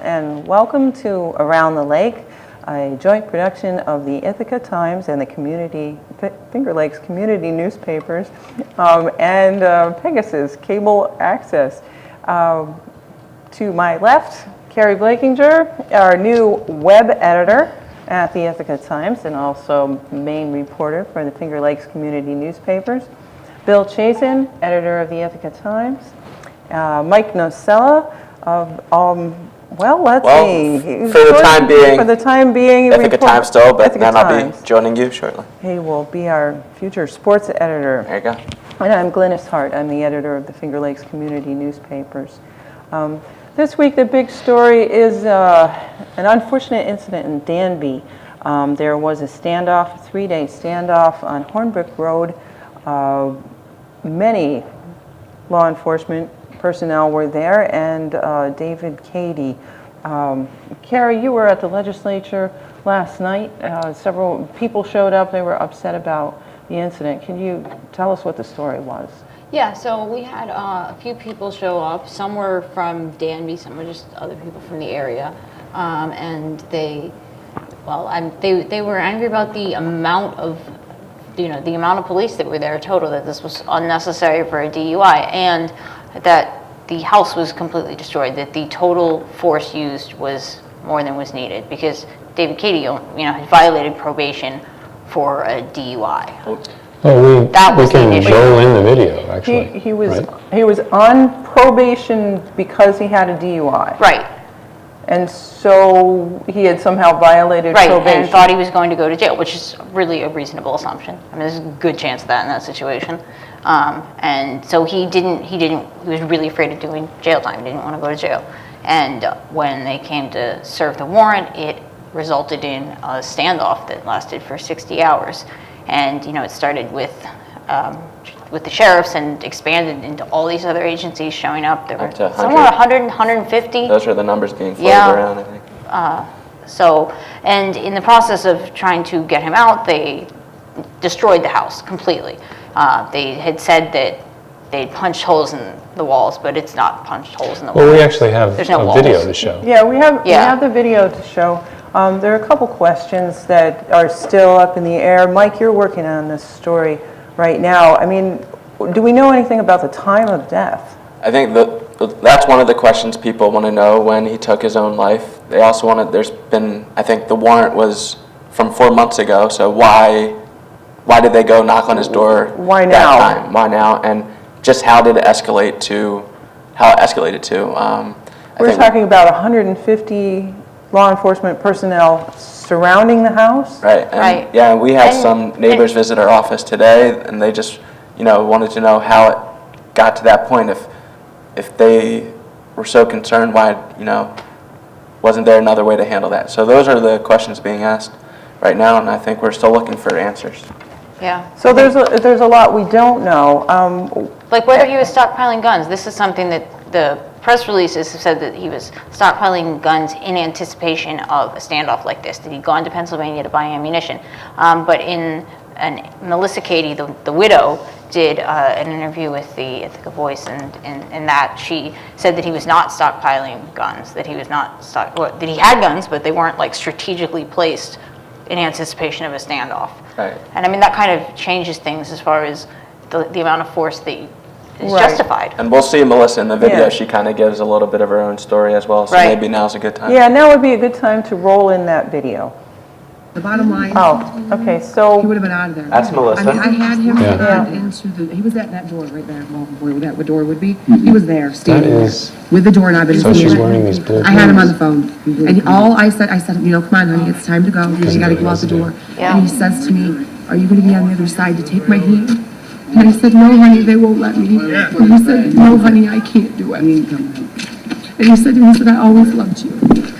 And welcome to Around the Lake, a joint production of the Ithaca Times and the Finger Lakes community newspapers and Pegasus Cable Access. To my left, Carrie Blakinger, our new web editor at the Ithaca Times and also main reporter for the Finger Lakes community newspapers. Bill Chazen, editor of the Ithaca Times. Mike Nocella of well, let's see. For the time being, Ithaca Times still, but then I'll Times. be joining you shortly. He will be our future sports editor. There you go. And I'm Glynis Hart. I'm the editor of the Finger Lakes community newspapers. This week, the big story is an unfortunate incident in Danby. There was a standoff, a 3-day standoff on Hornbrook Road. Many law enforcement personnel were there, and David Cady. Carrie, you were at the legislature last night. Several people showed up. They were upset about the incident. Can you tell us what the story was? Yeah, so we had a few people show up. Some were from Danby, some were just other people from the area, and they were angry about the amount of police that were there total, that this was unnecessary for a DUI, and that the house was completely destroyed, that the total force used was more than was needed, because David Cady, had violated probation for a DUI. Well, we can roll in the video, actually. He was on probation because he had a DUI. Right. And so he had somehow violated probation. And thought he was going to go to jail, which is really a reasonable assumption. I mean, there's a good chance of that in that situation. And so he was really afraid of doing jail time. He didn't want to go to jail. And when they came to serve the warrant, it resulted in a standoff that lasted for 60 hours. And, it started with the sheriffs and expanded into all these other agencies showing up. There were somewhere 100, 150. Those are the numbers being floated around, I think. And in the process of trying to get him out, they destroyed the house completely. They had said that they'd punched holes in the walls, but it's not punched holes in the walls. Well, we actually have There's no a walls. video to show. Yeah, we have the video to show. There are a couple questions that are still up in the air. Mike, you're working on this story right now. I mean, do we know anything about the time of death? I think that's one of the questions people want to know when he took his own life. They also I think the warrant was from 4 months ago, so why did they go knock on his door? Why now? That time? Why now? And just how it escalated to? We're talking about 150 law enforcement personnel surrounding the house? Right. Right. Yeah, we had some neighbors visit our office today, and they just, wanted to know how it got to that point. If they were so concerned, why, wasn't there another way to handle that? So those are the questions being asked right now, and I think we're still looking for answers. Yeah. So there's a lot we don't know. Like whether he was stockpiling guns. This is something that the press releases have said, that he was stockpiling guns in anticipation of a standoff like this, that he'd gone to Pennsylvania to buy ammunition. But Melissa Cady, the widow, did an interview with the Ithaca Voice, and in that she said that he was not stockpiling guns, that he was not that he had guns, but they weren't like strategically placed in anticipation of a standoff. Right. And I mean, that kind of changes things as far as the amount of force that is justified. And we'll see Melissa in the video. Yeah. She kind of gives a little bit of her own story as well, so maybe now's a good time. Yeah, now would be a good time to roll in that video. The bottom line, Oh, okay, so he would have been out of there. That's Melissa. I mean, I had him Yeah. he was at that door right there, where that door would be. He was there, standing there, is- with the doorknob in his So she's hand. wearing these blue I had him on pants. the phone. And I said, come on, honey, it's time to go. You gotta go out the door. Yeah. And he says to me, are you gonna be on the other side to take my hand? And I said, no, honey, they won't let me. And he said, no, honey, I can't do it. And And he said to me, he said, I always loved you.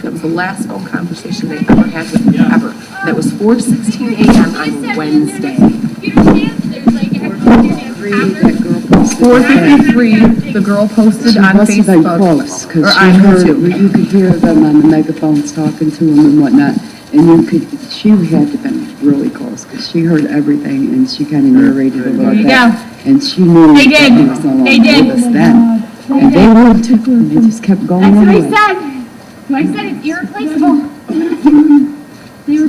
That was the last phone conversation they ever had with me, ever. That was 4:16 a.m. on Wednesday. 4:53, the girl posted on Must have been Facebook. close, Or because on YouTube. you could hear them on the megaphones talking to him and whatnot, and she had to have been really close, because she heard everything, and she kind of narrated about There you that. And she knew that he was no longer with us then. And they really took her, and they just kept going That's what I anyway. said. I said it's irreplaceable. They were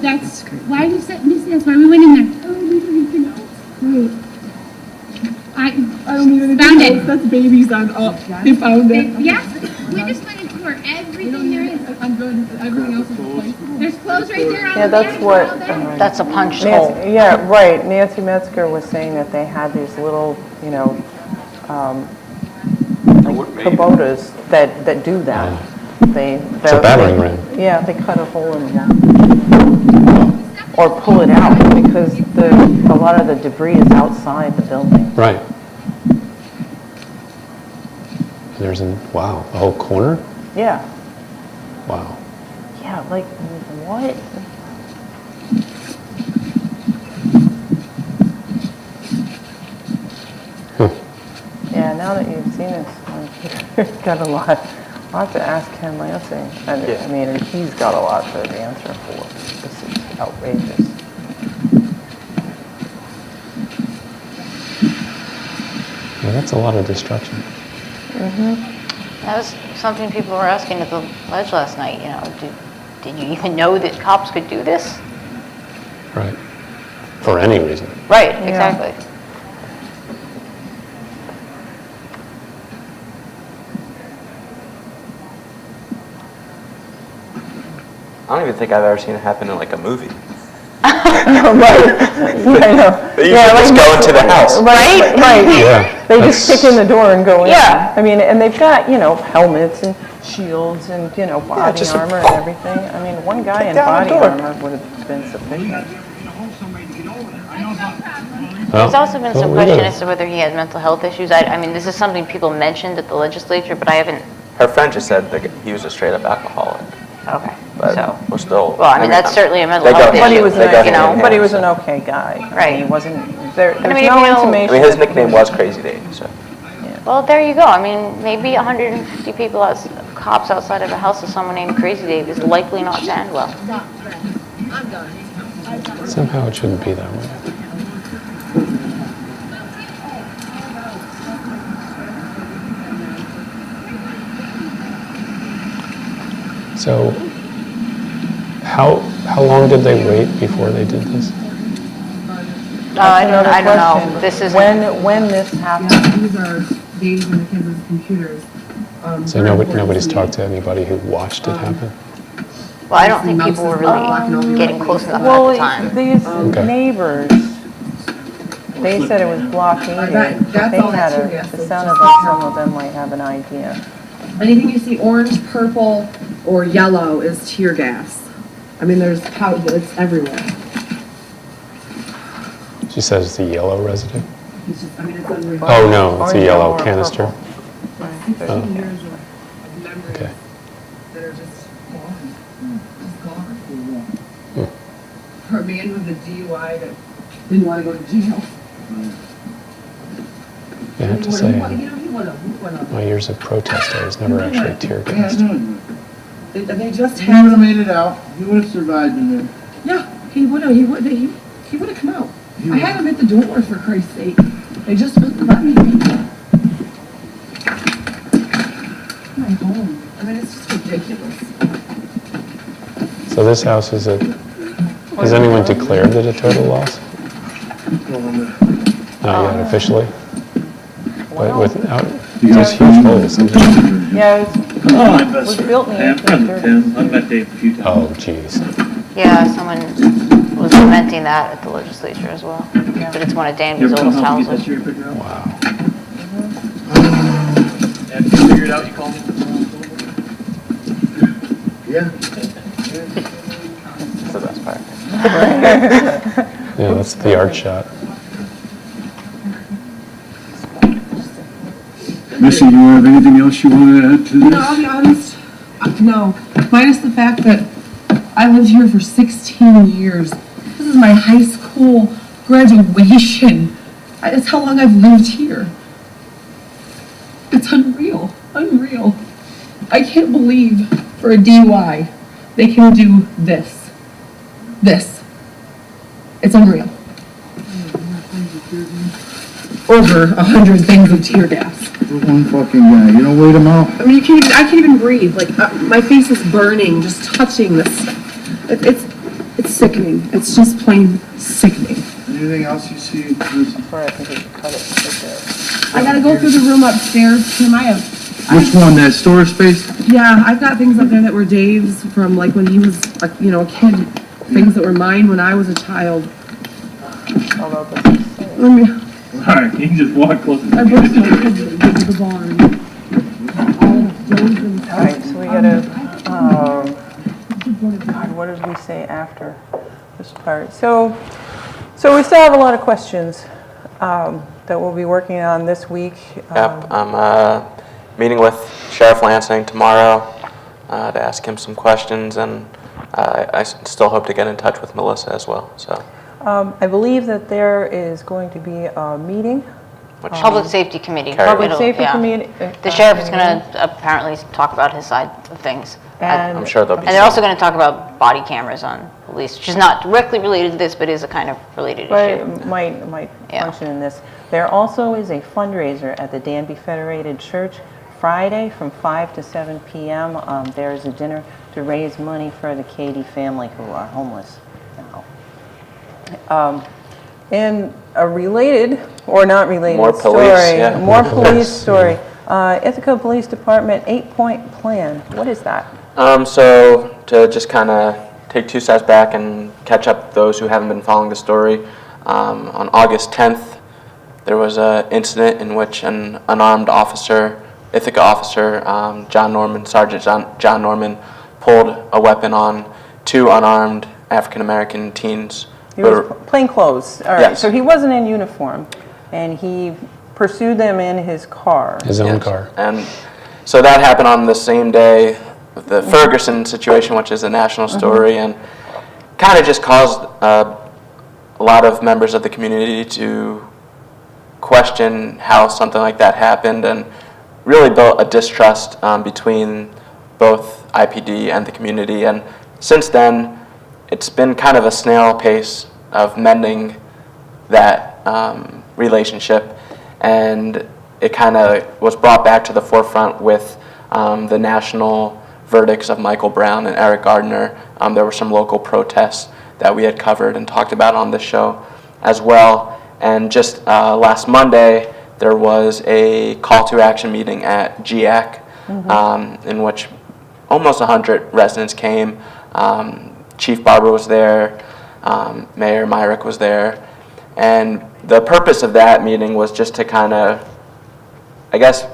that's why we said that's why we went in there. I don't even found it. That's babies on up. They found it. Yes, we just went into tour everything there is. I'm good. Everything else is replaceable. There's clothes right there on Yeah, the that's bed, what, all there. That's a punched hole. Nancy, yeah, right. Nancy Metzger was saying that they had these little, like Kubotas that do that. It's a battering ram. Yeah, they cut a hole in the wall. Or pull it out because a lot of the debris is outside the building. Right. There's wow, a whole corner? Yeah, Wow. yeah, like, what? Yeah, now that you've seen this, you've got a lot. I'll have to ask Ken Lansing. I mean, and he's got a lot to answer for. This is outrageous. Yeah, that's a lot of destruction. That was something people were asking at the ledge last night, did you even know that cops could do this? Right. For any reason. Right, exactly. I don't even think I've ever seen it happen in like a movie. I know. They usually just go into the house. Right. Yeah. They just kick in the door and go in. Yeah. I mean, and they've got, helmets and shields and, body just- armor and everything. I mean, one guy in down the body door. armor would have been sufficient. There's also been some we question gotta- as to whether he had mental health issues. I mean, this is something people mentioned at the legislature, but I haven't, Her friend just said that he was a straight up alcoholic, okay, but so. we're still. Well, I mean, that's certainly a mental They go health hand- But he issue, was, they go hand in hand, but he was an so. okay guy. Right. He wasn't, there's I mean, no if intimation. I mean, his nickname was Crazy Dave, so. Well, there you go. I mean, maybe 150 people, cops outside of a house of someone named Crazy Dave is likely not to end well. Somehow it shouldn't be that way. So, how long did they wait before they did this? I Another don't know. question. This is, When this happened, Yeah, these are days when the kids with computers. So nobody's talked to anybody who watched it happen? well, I don't think people were really getting close enough at well, the time. these Okay. neighbors, they said it was blockaded. That's They all had that's a, true, yes, it so sounded just like be some of them might have an idea. Anything you see orange, purple, or yellow is tear gas. I mean, it's everywhere. She says it's a yellow residue? It's just, it's unreal. Oh, no, it's a Orange, yellow or canister. purple. 16 years of memories Okay. that are just gone. Just gone. For a man with a DUI that didn't want to go to jail. I have to He say, wanna. my years of protest, I was never actually tear Yeah, gassed. no, They just he would have had, made it out. He would have survived in there. yeah, he would have come out. I had him at the door, for Christ's sake. They just wouldn't let me be. My home. I mean, it's just ridiculous. So this house has anyone declared it a total loss? Not yet officially? But without, these huge holes. Yeah, Oh, it was built in the I'm cousin 1830s. Tim. I've met Dave a few times. Oh, geez. Yeah, someone was lamenting that at the legislature as well. But it's one of You Danby's ever come oldest help me get houses. that your picture out? Wow. After you figure it out, you call me. Yeah. That's the best part. Yeah, that's the art shot. Missy, you have anything else you want to add to No, this? I'll be honest, no. Minus the fact that I lived here for 16 years. This is my high school graduation. That's how long I've lived here. It's unreal, unreal. I can't believe for a DUI they can do this. This. It's unreal. Over 100 things of tear gas. For one fucking guy, you don't wait him out? I mean, I can't even breathe. Like, my face is burning just touching this stuff. It's sickening. It's just plain sickening. Anything else you see? Missy? Sorry, I think we cut it right there. I gotta go through the room upstairs. Tim, Which one, that storage space? yeah, I've got things up there that were Dave's from like when he was, a kid. Things that were mine when I was a child. Although this is safe. Let me, Alright, you can just walk closer. I brought some kids to get to the barn. All of those and All right, so we gotta, God, what did we say after this part? So we still have a lot of questions that we'll be working on this week. Yep, I'm meeting with Sheriff Lansing tomorrow to ask him some questions, and I still hope to get in touch with Melissa as well. So, I believe that there is going to be a meeting. which Public Safety Committee. Public It'll- Safety yeah. Committee. The sheriff is going to apparently talk about his side of things. And I'm sure there'll be. And they're also going to talk about body cameras on police, which is not directly related to this, but is a kind of related But issue. it might Yeah. function in this. There also is a fundraiser at the Danby Federated Church Friday from 5 to 7 p.m. There is a dinner to raise money for the Katie family who are homeless now. And a related or not related More police, story, yeah. more police story. Ithaca Police Department 8-point plan. What is that? So to just kind of take 2 steps back and catch up those who haven't been following the story, on August 10th, there was an incident in which an unarmed officer, Ithaca officer, Sergeant John Norman, pulled a weapon on 2 unarmed African-American teens. He was plain clothes. All right, Yes. so he wasn't in uniform, and he pursued them in his car. His own Yes. car. And so that happened on the same day with the Ferguson situation, which is a national story, and kind of just caused a lot of members of the community to question how something like that happened, and really built a distrust between both IPD and the community. And since then, it's been kind of a snail pace of mending that relationship, and it kind of was brought back to the forefront with the national verdicts of Michael Brown and Eric Gardner. There were some local protests that we had covered and talked about on this show as well. And just last Monday, there was a call to action meeting at GIAC in which almost 100 residents came. Chief Barbara was there, Mayor Myrick was there, and the purpose of that meeting was just to kind of, I guess,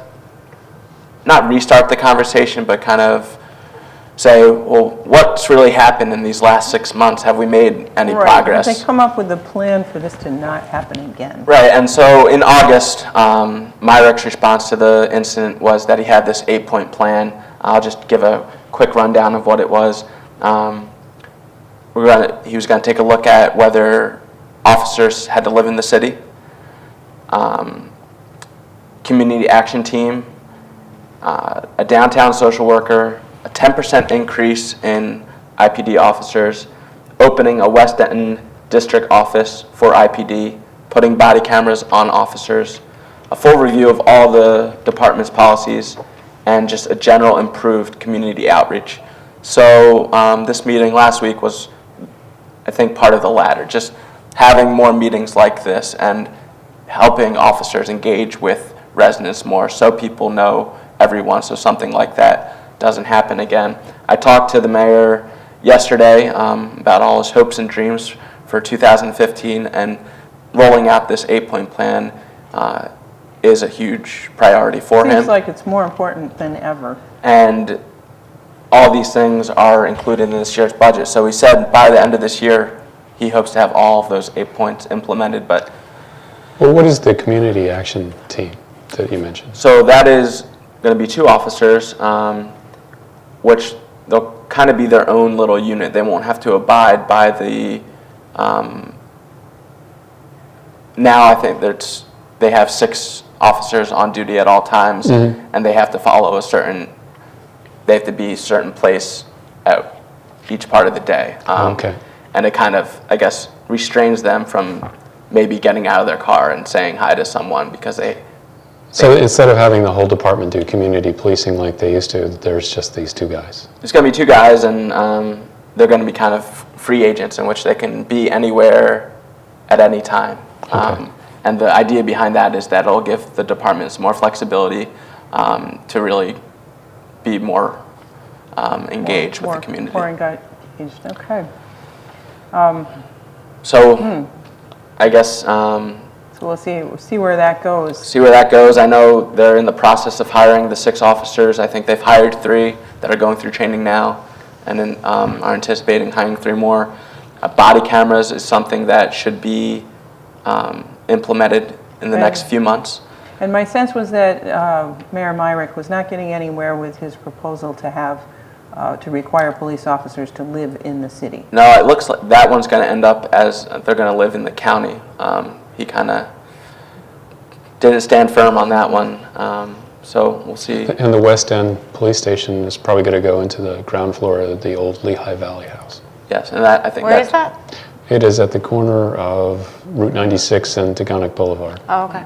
not restart the conversation, but kind of say, well, what's really happened in these last 6 months? Have we made any Right, progress? They come up with a plan for this to not happen again. Right, and so in August, Myrick's response to the incident was that he had this 8-point plan. I'll just give a quick rundown of what it was. He was going to take a look at whether officers had to live in the city, community action team, a downtown social worker, a 10% increase in IPD officers, opening a West Denton district office for IPD, putting body cameras on officers, a full review of all the department's policies, and just a general improved community outreach. So this meeting last week was, I think, part of the latter, just having more meetings like this and helping officers engage with residents more so people know everyone, so something like that doesn't happen again. I talked to the mayor yesterday about all his hopes and dreams for 2015, and rolling out this 8-point plan is a huge priority for him. Seems like it's more important than ever. And all these things are included in this year's budget. So he said by the end of this year, he hopes to have all of those 8 points implemented. But Well, what is the community action team? that you mentioned? So that is going to be 2 officers, which they'll kind of be their own little unit. They won't have to abide by the, now I think they have 6 officers on duty at all times, and they have to follow they have to be a certain place at each part of the day. Okay. And it kind of, I guess, restrains them from maybe getting out of their car and saying hi to someone because So instead of having the whole department do community policing like they used to, there's just these 2 guys? There's going to be 2 guys, and they're going to be kind of free agents in which they can be anywhere at any time. Okay. And the idea behind that is that it'll give the departments more flexibility to really be more engaged with the community. More engaged, okay. So I guess So we'll see where that goes. see where that goes. I know they're in the process of hiring the 6 officers. I think they've hired 3 that are going through training now, and then are anticipating hiring 3 more. Body cameras is something that should be implemented in the next few months. And my sense was that Mayor Myrick was not getting anywhere with his proposal to have, to require police officers to live in the city. No, it looks like that one's going to end up as they're going to live in the county. He kind of didn't stand firm on that one, so we'll see. And the West End Police Station is probably going to go into the ground floor of the old Lehigh Valley House. Yes, and that I think Where is that? It is at the corner of Route 96 and Taconic Boulevard. Oh, okay.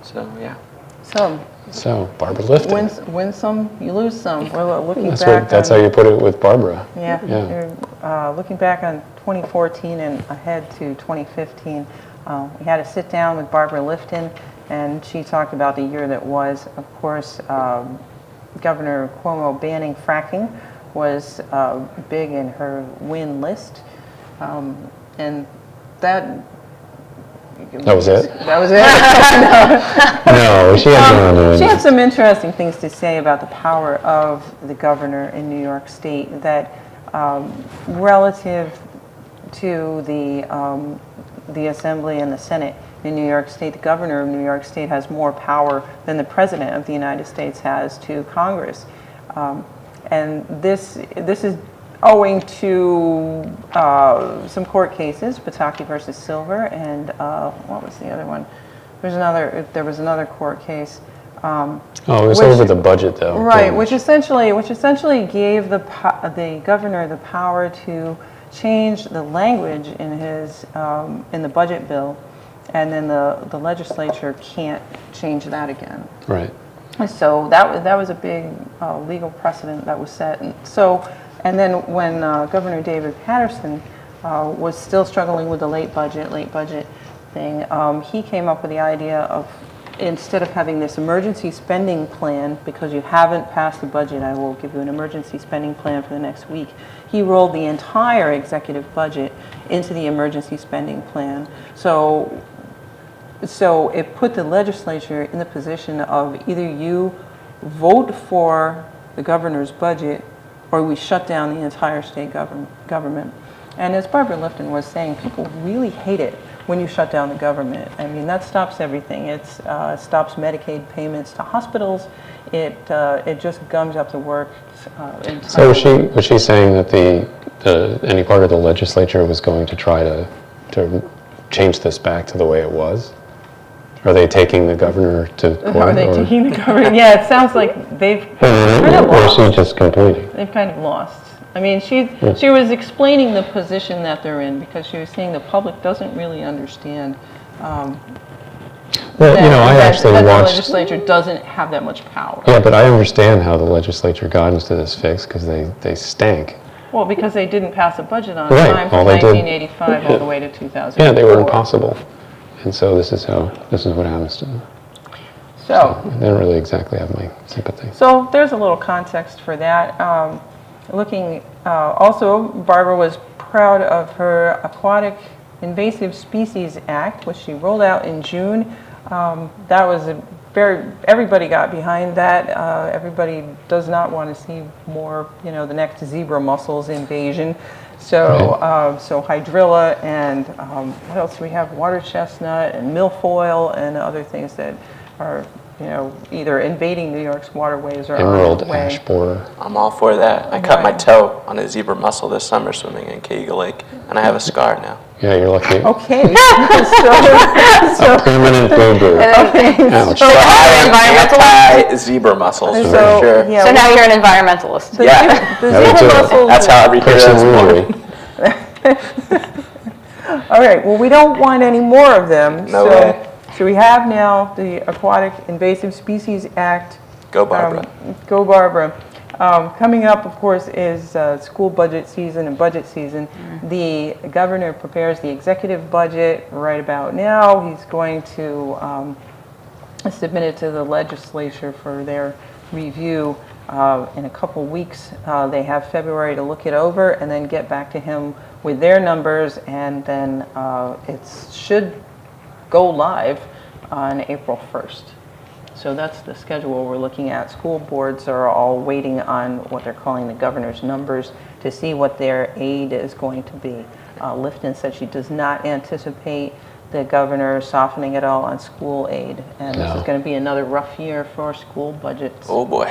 So yeah. So, Barbara Lifton. win some, you lose some. We're looking That's back. that's how you put it with Barbara. Yeah, Yeah. you're, looking back on 2014 and ahead to 2015, we had a sit down with Barbara Lifton, and she talked about the year that was. Of course, Governor Cuomo banning fracking was big in her win list, and that was it? That was it. No, she had She had some interesting things to say about the power of the governor in New York State, that relative to the Assembly and the Senate in New York State, the governor of New York State has more power than the President of the United States has to Congress. And this is owing to some court cases, Pataki versus Silver, and what was the other one? There was another court case. Oh, it was over the budget, though. Right, which essentially gave the governor the power to change the language in his in the budget bill, and then the legislature can't change that again. Right. So that was a big legal precedent that was set. And then when Governor David Patterson was still struggling with the late budget thing, he came up with the idea of, instead of having this emergency spending plan, because you haven't passed the budget, I will give you an emergency spending plan for the next week. He rolled the entire executive budget into the emergency spending plan. So it put the legislature in the position of either you vote for the governor's budget or we shut down the entire state government. And as Barbara Lifton was saying, people really hate it when you shut down the government. I mean, that stops everything. It stops Medicaid payments to hospitals. It just gums up the work. So was she saying that any part of the legislature was going to try to change this back to the way it was? Are they taking the governor to court? Are they taking the governor? Yeah, it sounds like they've kind of lost. Or is she just complaining? They've kind of lost. I mean, she was explaining the position that they're in, because she was saying the public doesn't really understand Well, I actually that watched. the legislature doesn't have that much power. Yeah, but I understand how the legislature got into this fix, because they stank. Well, because they didn't pass a budget on Right, time from all they did- 1985 all the way to 2004. Yeah, they were impossible. And so this is what happens to them. So They don't really exactly have my sympathy. So there's a little context for that. Also, Barbara was proud of her Aquatic Invasive Species Act, which she rolled out in June. That was everybody got behind that. Everybody does not want to see more, the next zebra mussels invasion. So, so hydrilla and what else do we have? Water chestnut and milfoil and other things that are either invading New York's waterways or Emerald on the way. ash borer. I'm all for that. I cut my Right. toe on a zebra mussel this summer swimming in Kegel Lake, and I have a scar now. Yeah, you're lucky. Okay, A permanent boo-boo. Ouch. So I environmentalist? am anti-zebra mussels, for So, sure. yeah, So now you're an environmentalist. Yeah. the That would zebra do it. mussels. That's how every kid Personal is injury. All right, well, we don't want any more of them. No way. So we have now the Aquatic Invasive Species Act. Go, Barbara. Go Barbara. Coming up, of course, is school budget season and budget season. The governor prepares the executive budget right about now. He's going to submit it to the legislature for their review in a couple weeks. They have February to look it over and then get back to him with their numbers, and then it should go live on April 1st. So that's the schedule we're looking at. School boards are all waiting on what they're calling the governor's numbers to see what their aid is going to be. Lifton said she does not anticipate the governor softening at all on school aid, and this is going to be another rough year for school budgets. Oh boy.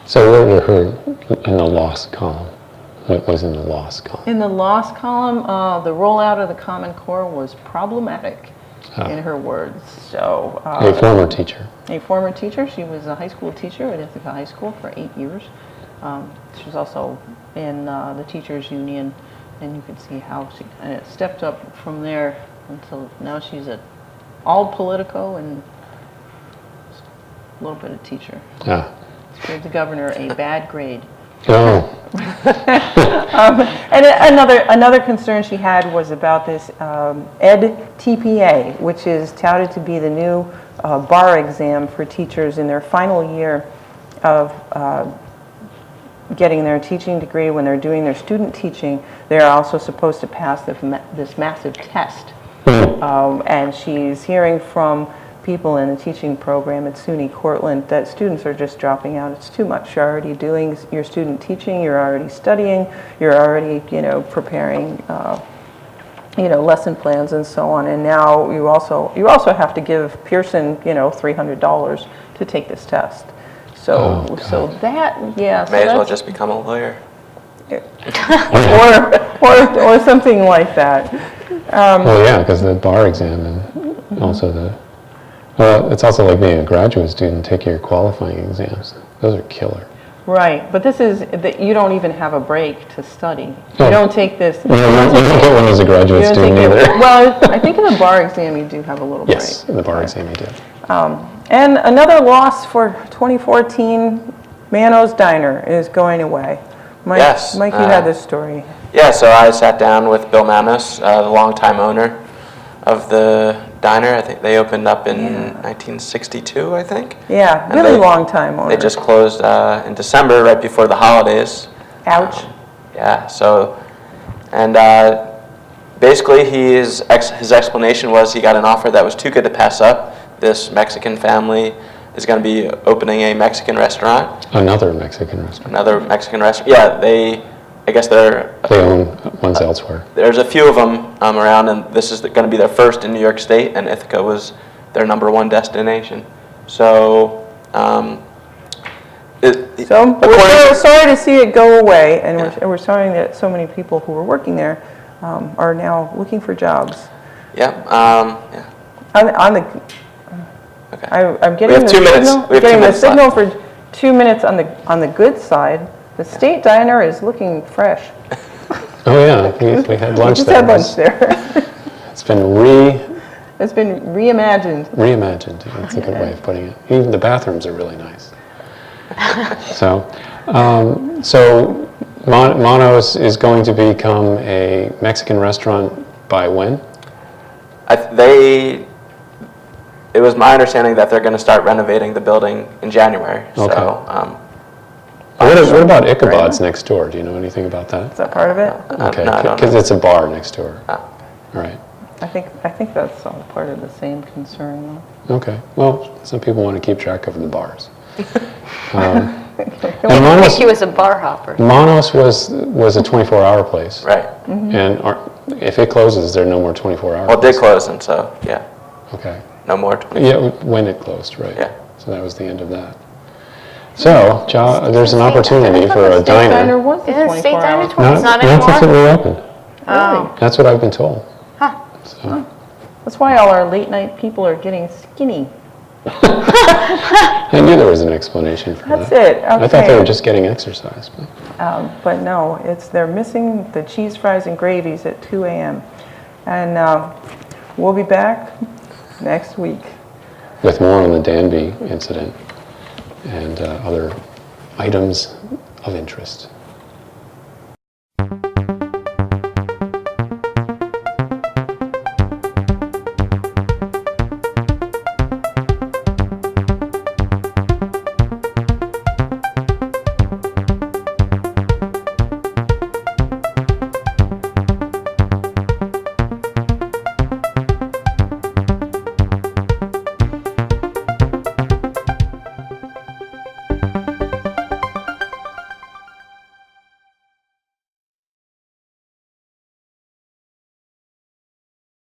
So what were her in the loss column? What was in the loss column? In the loss column, the rollout of the Common Core was problematic, in her words. So A former teacher. a former teacher. She was a high school teacher at Ithaca High School for 8 years. She was also in the teachers union, and you can see how she kind of stepped up from there until now she's all Politico and a little bit of teacher. Ah. She gave the governor a bad grade. Oh. And another concern she had was about this Ed TPA, which is touted to be the new bar exam for teachers in their final year of getting their teaching degree. When they're doing their student teaching, they're also supposed to pass this massive test. And she's hearing from people in the teaching program at SUNY Cortland that students are just dropping out. It's too much. You're already doing your student teaching, you're already studying, you're already, preparing, lesson plans and so on. And now you also have to give Pearson, $300 to take this test. So, so that, yeah. So May as well that's- just become a lawyer. or something like that. Well, yeah, because the bar exam and also it's also like being a graduate student, taking your qualifying exams. Those are killer. Right, but this is that you don't even have a break to study. Oh. You don't take this. You don't get one as a graduate you don't student take it- either. Well, I think in the bar exam you do have a little Yes, break. in the bar exam you do. And another loss for 2014, Manos Diner is going away. Mike, Yes, Mike, you had this story. Yeah, so I sat down with Bill Manos, the longtime owner of the diner. I think they opened up in 1962, I think. Yeah, And really they- long time owner. They just closed in December, right before the holidays. Ouch. Yeah, so, and basically his explanation was he got an offer that was too good to pass up. This Mexican family is going to be opening a Mexican restaurant. Another Mexican restaurant. Another Mexican restaurant. Yeah, I guess They own ones elsewhere. there's a few of them around, and this is going to be their first in New York State, and Ithaca was their #1 destination. So, So we're sorry to see it go away, and we're sorry that so many people who were working there are now looking for jobs. yeah. On the, Okay. I'm getting We have the 2 minutes. signal. We have 2 Getting the minutes signal left. for 2 minutes on the good side. The State Diner is looking fresh. Oh yeah, we had lunch We just there. had lunch there. It's been It's been reimagined. reimagined. That's a good way of putting it. Even the bathrooms are really nice. So Manos is going to become a Mexican restaurant by when? It was my understanding that they're going to start renovating the building in January. Okay. So, What about Ichabod's next door? Do you know anything about that? Is that part of it? Okay, no, I don't because know. it's a bar next door. Ah. All right. I think that's all part of the same concern, Okay. Well, some people want to keep track of the bars. And I Manos, think he was a bar hopper. Manos was a 24-hour place. right. And if it closes, there are no more 24 hours. Well, it did close, and so, yeah, Okay. no more 20. Yeah, when it closed, right? Yeah. So that was the end of that. So, there's an opportunity for a State Diner diner. was the Isn't State 24 Diner hours. 20? It's not Not since it anymore? reopened. Oh. That's what I've been told. Huh. So, That's why all our late night people are getting skinny. I knew there was an explanation for That's that. it, I thought they okay. were just getting exercise. But But no, they're missing the cheese fries and gravies at 2 a.m. And we'll be back next week. with more on the Danby incident and other items of interest.